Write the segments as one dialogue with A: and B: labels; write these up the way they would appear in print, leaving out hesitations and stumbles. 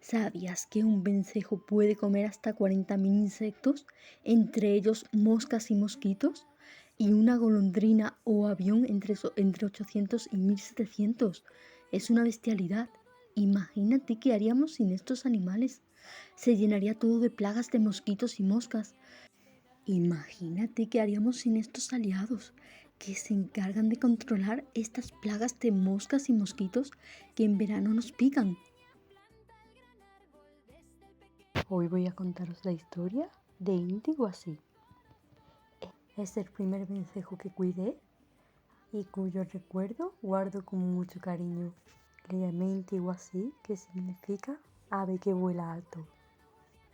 A: ¿Sabías que un vencejo puede comer hasta 40.000 insectos, entre ellos moscas y mosquitos? Y una golondrina o avión entre 800 y 1.700. Es una bestialidad. Imagínate qué haríamos sin estos animales. Se llenaría todo de plagas de mosquitos y moscas. Imagínate qué haríamos sin estos aliados que se encargan de controlar estas plagas de moscas y mosquitos que en verano nos pican. Hoy voy a contaros la historia de Inti-Wazee. Es el primer vencejo que cuidé y cuyo recuerdo guardo con mucho cariño. Le llamé Inti-Wazee, que significa ave que vuela alto.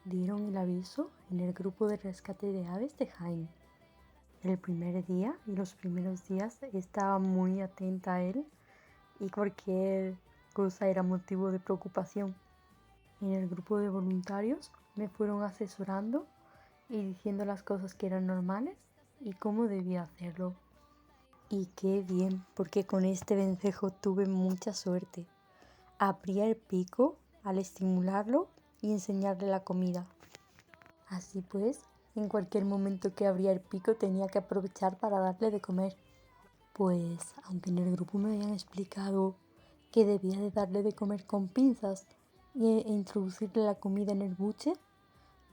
A: Dieron el aviso en el grupo de rescate de aves de Jaén. El primer día y los primeros días estaba muy atenta a él y cualquier cosa era motivo de preocupación. En el grupo de voluntarios me fueron asesorando y diciendo las cosas que eran normales y cómo debía hacerlo. Y qué bien, porque con este vencejo tuve mucha suerte. Abría el pico al estimularlo y enseñarle la comida. Así pues, en cualquier momento que abría el pico tenía que aprovechar para darle de comer. Pues, aunque en el grupo me habían explicado que debía de darle de comer con pinzas e introducirle la comida en el buche,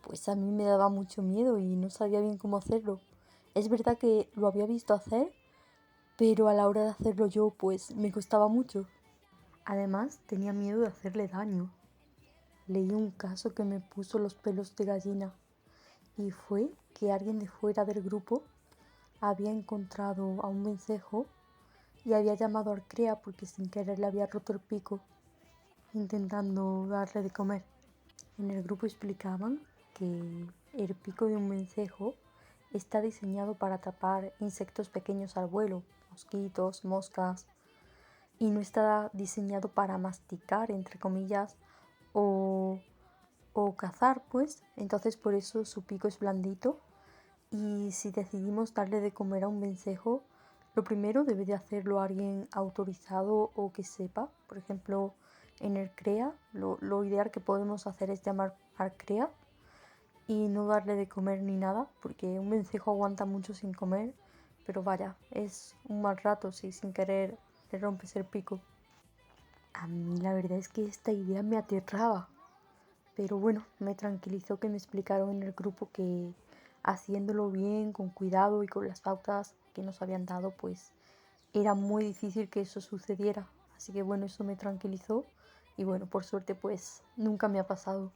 A: pues a mí me daba mucho miedo y no sabía bien cómo hacerlo. Es verdad que lo había visto hacer, pero a la hora de hacerlo yo, pues me costaba mucho. Además, tenía miedo de hacerle daño. Leí un caso que me puso los pelos de gallina y fue que alguien de fuera del grupo había encontrado a un vencejo y había llamado al cría porque sin querer le había roto el pico, intentando darle de comer. En el grupo explicaban que el pico de un vencejo está diseñado para atrapar insectos pequeños al vuelo, mosquitos, moscas, y no está diseñado para masticar, entre comillas, o, o cazar, pues. Entonces por eso su pico es blandito. Y si decidimos darle de comer a un vencejo, lo primero debe de hacerlo alguien autorizado o que sepa. Por ejemplo, en el CREA, lo ideal que podemos hacer es llamar al CREA y no darle de comer ni nada, porque un vencejo aguanta mucho sin comer, pero vaya, es un mal rato si sin querer le rompes el pico. A mí la verdad es que esta idea me aterraba, pero bueno, me tranquilizó que me explicaron en el grupo que haciéndolo bien, con cuidado y con las pautas que nos habían dado, pues era muy difícil que eso sucediera. Así que bueno, eso me tranquilizó y bueno, por suerte pues nunca me ha pasado.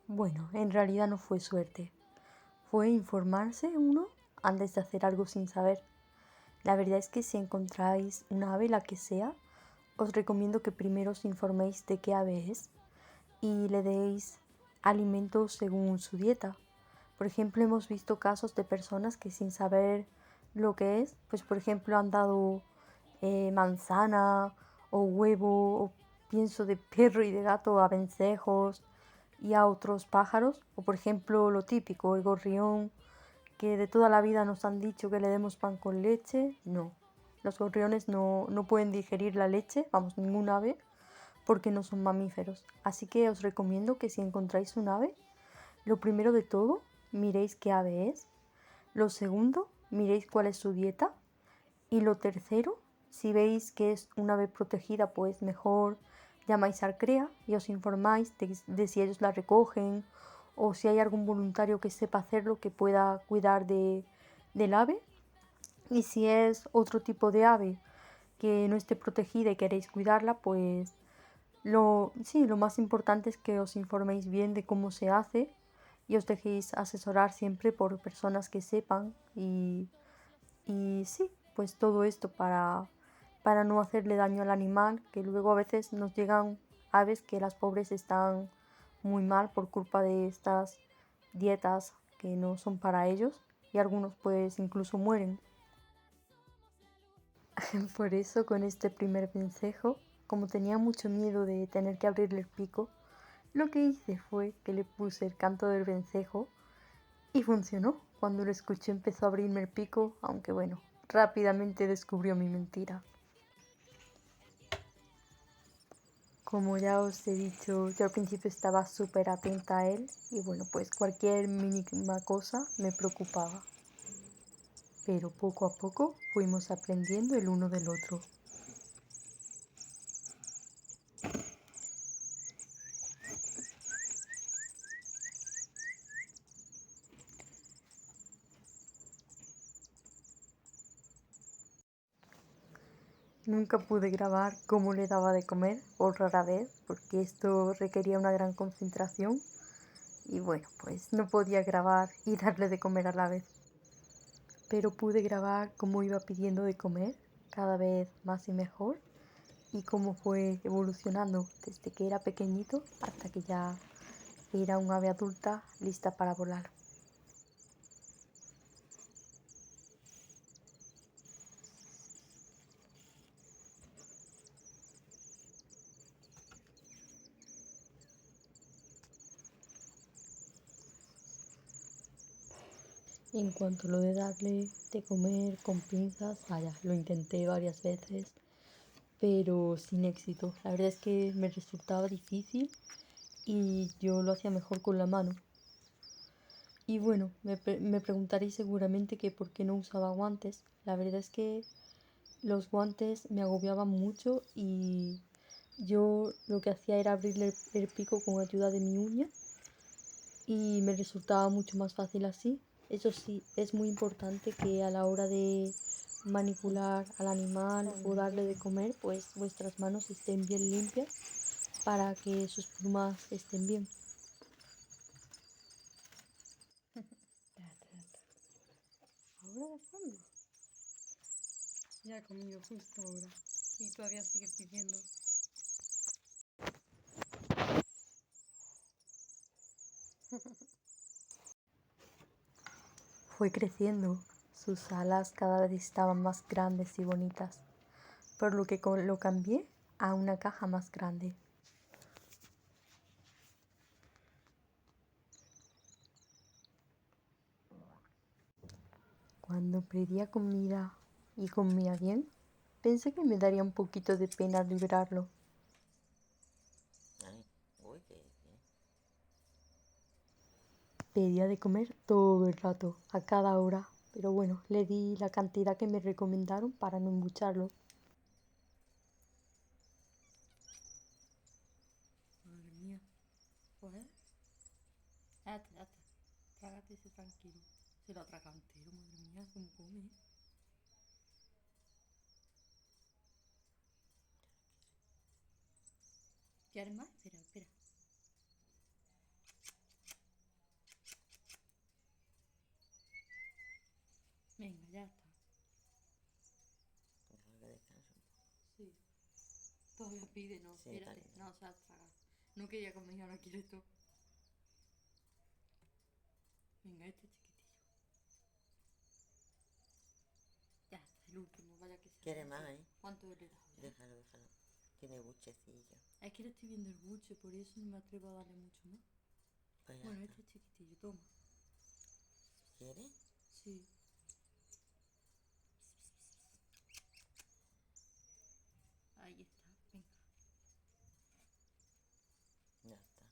A: Bueno, en realidad no fue suerte, fue informarse uno antes de hacer algo sin saber. La verdad es que si encontráis una ave, la que sea, os recomiendo que primero os informéis de qué ave es y le deis alimentos según su dieta. Por ejemplo, hemos visto casos de personas que sin saber lo que es, pues por ejemplo han dado manzana o huevo o pienso de perro y de gato a vencejos y a otros pájaros. O por ejemplo lo típico, el gorrión, que de toda la vida nos han dicho que le demos pan con leche. No, los gorriones no pueden digerir la leche, vamos, ningún ave, porque no son mamíferos. Así que os recomiendo que si encontráis un ave, lo primero de todo, miréis qué ave es. Lo segundo, miréis cuál es su dieta. Y lo tercero, si veis que es una ave protegida, pues mejor llamáis al CREA y os informáis de si ellos la recogen o si hay algún voluntario que sepa hacerlo, que pueda cuidar del ave. Y si es otro tipo de ave que no esté protegida y queréis cuidarla, pues lo más importante es que os informéis bien de cómo se hace y os dejéis asesorar siempre por personas que sepan y sí, pues todo esto para no hacerle daño al animal, que luego a veces nos llegan aves que las pobres están muy mal por culpa de estas dietas que no son para ellos y algunos pues incluso mueren. Por eso con este primer vencejo, como tenía mucho miedo de tener que abrirle el pico, lo que hice fue que le puse el canto del vencejo y funcionó. Cuando lo escuché empezó a abrirme el pico, aunque bueno, rápidamente descubrió mi mentira. Como ya os he dicho, yo al principio estaba súper atenta a él y bueno, pues cualquier mínima cosa me preocupaba. Pero poco a poco fuimos aprendiendo el uno del otro. Nunca pude grabar cómo le daba de comer, o rara vez, porque esto requería una gran concentración y bueno, pues no podía grabar y darle de comer a la vez. Pero pude grabar cómo iba pidiendo de comer, cada vez más y mejor, y cómo fue evolucionando desde que era pequeñito hasta que ya era un ave adulta lista para volar. En cuanto a lo de darle de comer con pinzas, vaya, lo intenté varias veces, pero sin éxito. La verdad es que me resultaba difícil y yo lo hacía mejor con la mano. Y bueno, me preguntaréis seguramente que por qué no usaba guantes. La verdad es que los guantes me agobiaban mucho y yo lo que hacía era abrirle el pico con ayuda de mi uña y me resultaba mucho más fácil así. Eso sí, es muy importante que a la hora de manipular al animal o darle de comer, pues vuestras manos estén bien limpias para que sus plumas estén bien. Ahora dejando. Ya comió justo ahora y todavía sigue pidiendo. Fue creciendo, sus alas cada vez estaban más grandes y bonitas, por lo que lo cambié a una caja más grande. Cuando pedía comida y comía bien, pensé que me daría un poquito de pena liberarlo. Pedía de comer todo el rato, a cada hora, pero bueno, le di la cantidad que me recomendaron para no embucharlo. Madre mía, joder. Date, trágate ese tranquilo. Se lo atraga entero, madre mía, cómo come. ¿Quieres más? Espera. Venga, ya está. Sí. Todavía pide, no, sí, espérate. No, se ha tragado. No quería comer y ahora quiere todo. Venga, este chiquitillo. Ya está, el último, vaya que sea.
B: ¿Quiere más,
A: ¿Cuánto le das?
B: Déjalo. Tiene buchecillo.
A: Es que le estoy viendo el buche, por eso no me atrevo a darle mucho más.
B: Pues
A: bueno, este chiquitillo, toma.
B: ¿Quiere?
A: Sí. Ahí está, venga.
B: Ya está.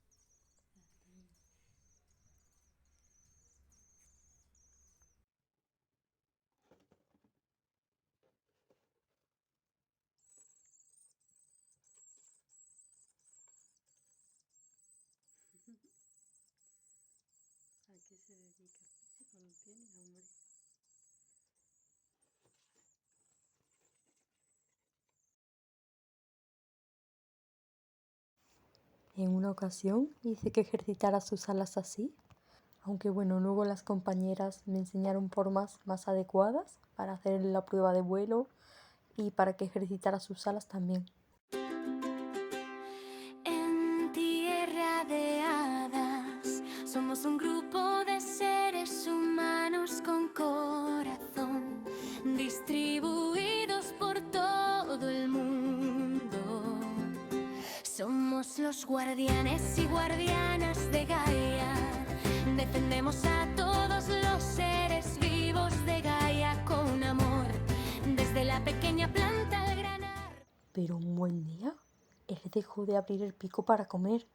A: ¿A qué se dedica? Cuando tiene hambre. En una ocasión hice que ejercitara sus alas así, aunque bueno, luego las compañeras me enseñaron formas más adecuadas para hacer la prueba de vuelo y para que ejercitara sus alas también.
C: En tierra de hadas somos un grupo de seres humanos con corazón, distribuidos por todo el mundo. Somos los guardianes y guardianas de Gaia. Defendemos a todos los seres vivos de Gaia con amor, desde la pequeña planta al gran árbol.
A: Pero un buen día, él dejó de abrir el pico para comer.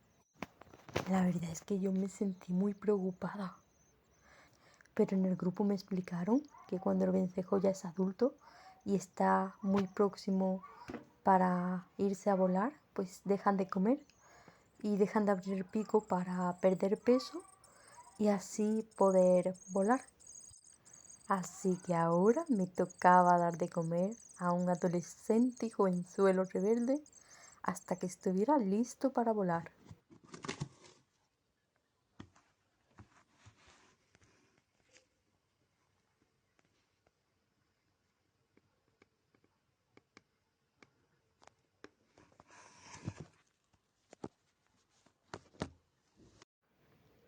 A: La verdad es que yo me sentí muy preocupada. Pero en el grupo me explicaron que cuando el vencejo ya es adulto y está muy próximo para irse a volar, pues dejan de comer y dejan de abrir el pico para perder peso y así poder volar. Así que ahora me tocaba dar de comer a un adolescente jovenzuelo rebelde hasta que estuviera listo para volar.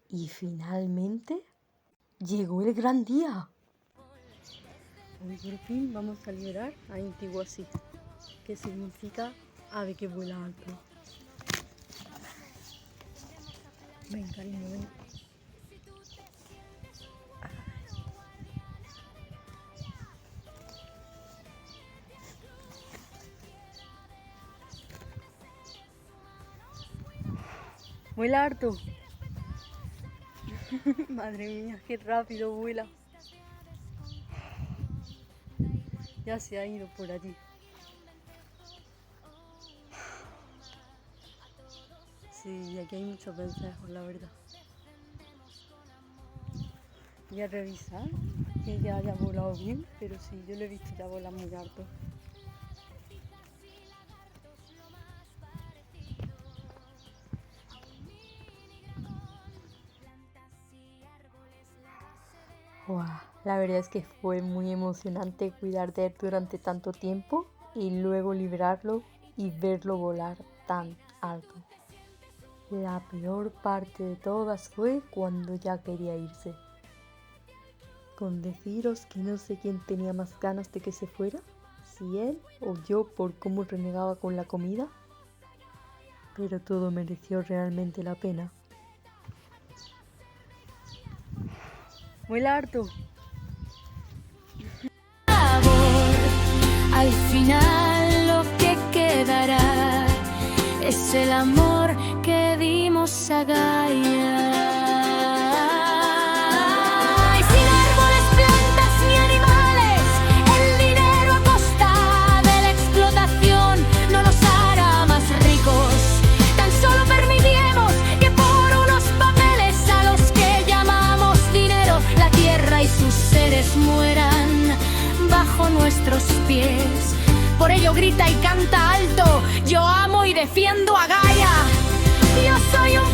A: Y finalmente llegó el gran día. Hoy por fin vamos a liberar a Inti Huazi, que significa ave que vuela alto. Ven, cariño, ven. Vuela harto. Madre mía, qué rápido vuela. Ya se ha ido por allí. Sí, aquí hay muchos vencejos, la verdad. Voy a revisar que ya haya volado bien, pero sí, yo lo he visto ya volar muy alto. Wow, la verdad es que fue muy emocionante cuidar de él durante tanto tiempo y luego liberarlo y verlo volar tan alto. La peor parte de todas fue cuando ya quería irse. Con deciros que no sé quién tenía más ganas de que se fuera, si él o yo por cómo renegaba con la comida, pero todo mereció realmente la pena. Vuela harto.
C: Al final lo que quedará es el amor que dimos a Gaia. Y sin árboles, plantas ni animales, el dinero a costa de la explotación no nos hará más ricos. Tan solo permitiremos que por unos papeles a los que llamamos dinero, la tierra y sus seres mueran bajo nuestros pies. Por ello grita y canta alto: yo amo y defiendo a Gaia. Yo soy un